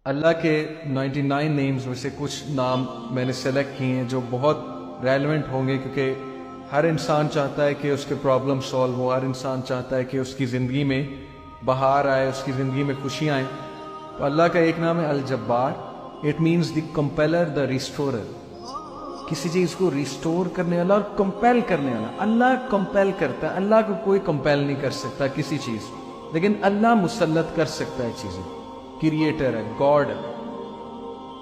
اللہ کے 99 نیمز میں سے کچھ نام میں نے سلیکٹ کیے ہیں جو بہت ریلیونٹ ہوں گے، کیونکہ ہر انسان چاہتا ہے کہ اس کے پرابلم سالو ہو، ہر انسان چاہتا ہے کہ اس کی زندگی میں بہار آئے، اس کی زندگی میں خوشیاں آئیں۔ تو اللہ کا ایک نام ہے الجبار۔ اٹ مینز دی کمپیلر، دا ریسٹورر، کسی چیز کو ریسٹور کرنے والا اور کمپیل کرنے والا۔ اللہ کمپیل کرتا ہے، اللہ کو کوئی کمپیل نہیں کر سکتا کسی چیز، لیکن اللہ مسلط کر سکتا ہے چیزیں۔ کریٹر ہے، گاڈ ہے۔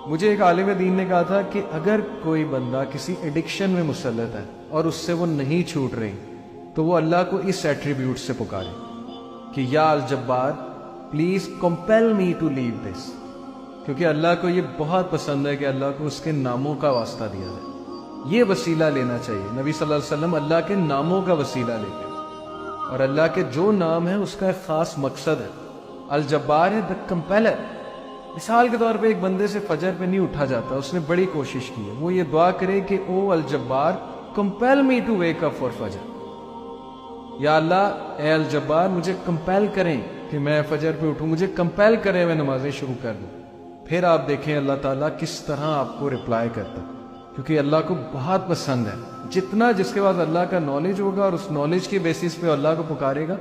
مجھے ایک عالم دین نے کہا تھا کہ اگر کوئی بندہ کسی ایڈکشن میں مسلط ہے اور اس سے وہ نہیں چھوٹ رہی، تو وہ اللہ کو اس ایٹریبیوٹ سے پکارے کہ یا الجبار پلیز کمپیل می ٹو لیو دس، کیونکہ اللہ کو یہ بہت پسند ہے کہ اللہ کو اس کے ناموں کا واسطہ دیا جائے۔ یہ وسیلہ لینا چاہیے۔ نبی صلی اللہ علیہ وسلم اللہ کے ناموں کا وسیلہ لیتے ہیں، اور اللہ کے جو نام ہے اس کا ایک خاص مقصد ہے۔ الجبار ہے، دا کمپیلر۔ مثال کے طور پہ ایک بندے سے فجر پہ نہیں اٹھا جاتا، اس نے بڑی کوشش کی ہے، وہ یہ دعا کرے کہ او الجبار compel me to wake up for Fajr, یا اللہ اے الجبار مجھے کمپیل کریں کہ میں فجر پہ اٹھوں، مجھے کمپیل کریں میں نمازیں شروع کر دوں۔ پھر آپ دیکھیں اللہ تعالیٰ کس طرح آپ کو رپلائی کرتا، کیونکہ اللہ کو بہت پسند ہے۔ جتنا جس کے بعد اللہ کا نالج ہوگا اور اس نالج کے بیسس پہ اللہ کو پکارے گا،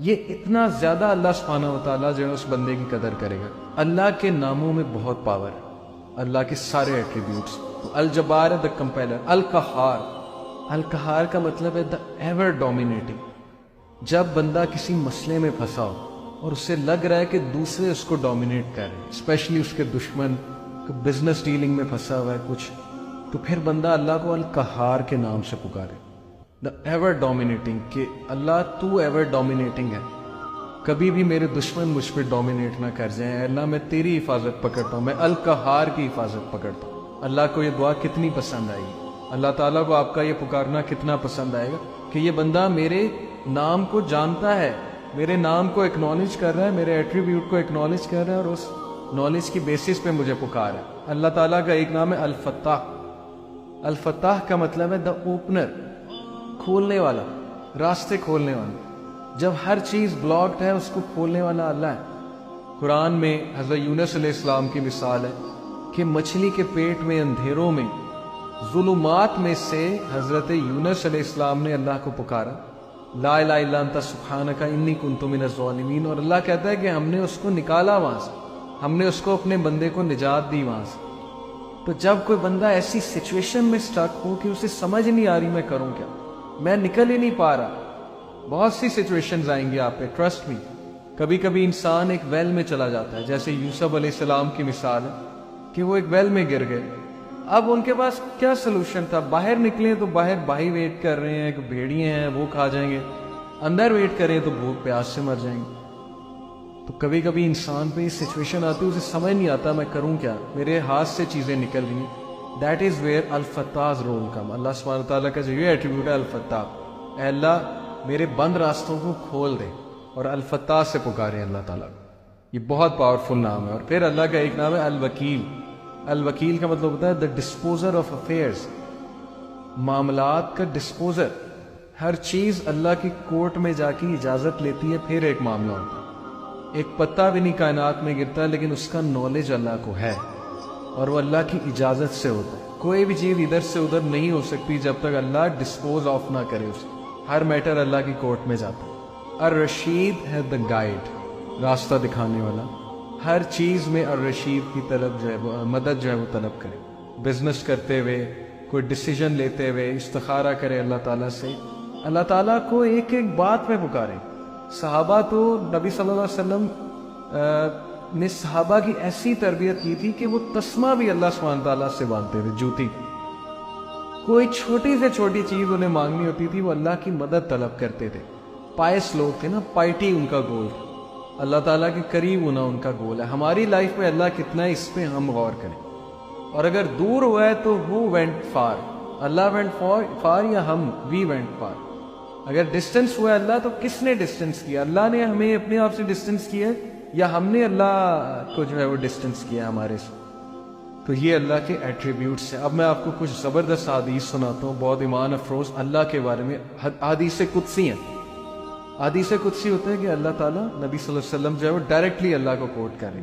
یہ اتنا زیادہ اللہ سبحانہ و تعالیٰ جو ہے اس بندے کی قدر کرے گا۔ اللہ کے ناموں میں بہت پاور ہے، اللہ کے سارے ایٹریبیوٹس۔ الجبار ہے، دا کمپیلر۔ القہار، القہار کا مطلب ہے دا ایور ڈومینیٹنگ۔ جب بندہ کسی مسئلے میں پھنسا ہو اور اسے لگ رہا ہے کہ دوسرے اس کو ڈومینیٹ کر رہے ہیں، اسپیشلی اس کے دشمن، بزنس ڈیلنگ میں پھنسا ہوا ہے کچھ، تو پھر بندہ اللہ کو القہار کے نام سے پکارے، دا ایور ڈومینیٹنگ، کہ اللہ تو ایور ڈومینیٹنگ ہے، کبھی بھی میرے دشمن مجھ پہ ڈومینیٹ نہ کر جائیں، اے اللہ میں تیری حفاظت پکڑتا ہوں، میں القہار کی حفاظت پکڑتا ہوں۔ اللہ کو یہ دعا کتنی پسند آئی گی، اللہ تعالیٰ کو آپ کا یہ پکارنا کتنا پسند آئے گا کہ یہ بندہ میرے نام کو جانتا ہے، میرے نام کو ایکنالج کر رہا ہے، میرے ایٹریبیوٹ کو ایکنالج کر رہا ہے، اور اس نالج کی بیسس پہ مجھے پکار ہے۔ اللہ تعالیٰ کا ایک نام ہے الفتاح۔ الفتاح کا مطلب ہے دا اوپنر، کھولنے والا، راستے کھولنے والا۔ جب ہر چیز بلاکڈ ہے اس کو کھولنے والا اللہ ہے۔ قرآن میں حضرت یونس علیہ السلام کی مثال ہے کہ مچھلی کے پیٹ میں اندھیروں میں ظلمات میں سے حضرت یونس علیہ السلام نے اللہ کو پکارا، لا الہ الا انت سبحانک انی کنت من الظالمین، اور اللہ کہتا ہے کہ ہم نے اس کو نکالا وہاں سے، ہم نے اس کو اپنے بندے کو نجات دی وہاں سے۔ تو جب کوئی بندہ ایسی سچویشن میں سٹک ہو کہ اسے سمجھ نہیں آ رہی میں کروں کیا، میں نکل ہی نہیں پا رہا، بہت سی سچویشنز آئیں گی آپ پہ، ٹرسٹ می۔ کبھی کبھی انسان ایک ویل میں چلا جاتا ہے، جیسے یوسف علیہ السلام کی مثال ہے کہ وہ ایک ویل میں گر گئے۔ اب ان کے پاس کیا سلوشن تھا؟ باہر نکلیں تو باہر بھائی ویٹ کر رہے ہیں کہ بھیڑیے ہیں وہ کھا جائیں گے، اندر ویٹ کریں تو بھوک پیاس سے مر جائیں گے۔ تو کبھی کبھی انسان پہ یہ سچویشن آتی ہے، اسے سمجھ نہیں آتا میں کروں کیا، میرے ہاتھ سے چیزیں نکل رہی ہیں۔ That is where al-Fattah role کم۔ اللہ سبحانہ تعالیٰ کا جو یہ ایٹریبیوٹ ہے الفتاح، اے اللہ میرے بند راستوں کو کھول دے، اور الفتاح سے پکارے اللہ تعالیٰ کو۔ یہ بہت پاورفل نام ہے۔ اور پھر اللہ کا ایک نام ہے الوکیل۔ الوکیل کا مطلب ہوتا ہے دا ڈسپوزر آف افیئرز، معاملات کا ڈسپوزر۔ ہر چیز اللہ کی کورٹ میں جا کے اجازت لیتی ہے، پھر ایک معاملہ ہوتا ہے۔ ایک پتا بھی نہیں کائنات میں گرتا، لیکن اس کا نالج اللہ کو ہے، اور وہ اللہ کی اجازت سے ہوتا ہے۔ کوئی بھی چیز ادھر سے ادھر نہیں ہو سکتی جب تک اللہ ڈسپوز آف نہ کرے اسے۔ ہر میٹر اللہ کی کورٹ میں جاتا ہے۔ الرشید ہے دا گائیڈ، راستہ دکھانے والا۔ ہر چیز میں الرشید کی طلب جو ہے وہ مدد جو ہے وہ طلب کرے، بزنس کرتے ہوئے، کوئی ڈیسیجن لیتے ہوئے استخارہ کرے اللہ تعالیٰ سے، اللہ تعالیٰ کو ایک ایک بات میں پکارے۔ صحابہ تو نبی صلی اللہ علیہ وسلم نے صحابہ کی ایسی تربیت کی تھی کہ وہ تسمہ بھی اللہ سبحانہ تعالیٰ سے باندھتے تھے، جوتی۔ کوئی چھوٹی سے چھوٹی چیز انہیں مانگنی ہوتی تھی، وہ اللہ کی مدد طلب کرتے تھے۔ پائس لوگ تھے نا، پائٹی ان کا گول تھا، اللہ تعالیٰ کے قریب ہونا ان کا گول ہے۔ ہماری لائف میں اللہ کتنا ہے اس پہ ہم غور کریں، اور اگر دور ہوا ہے تو وہ went for, Allah went for یا ہم وی وینٹ فار۔ اگر ڈسٹنس ہوا ہے اللہ تو کس نے ڈسٹنس کیا؟ اللہ نے ہمیں اپنے آپ سے ڈسٹنس کیا ہے، یا ہم نے اللہ کو جو ہے وہ ڈسٹنس کیا ہمارے سے؟ تو یہ اللہ کے ایٹریبیوٹس ہیں۔ اب میں آپ کو کچھ زبردست حدیث سناتا ہوں، بہت ایمان افروز اللہ کے بارے میں۔ حدیث قدسی ہیں۔ حدیث قدسی ہوتا ہے کہ اللہ تعالیٰ نبی صلی اللہ علیہ وسلم جو ہے وہ ڈائریکٹلی اللہ کو کوٹ کریں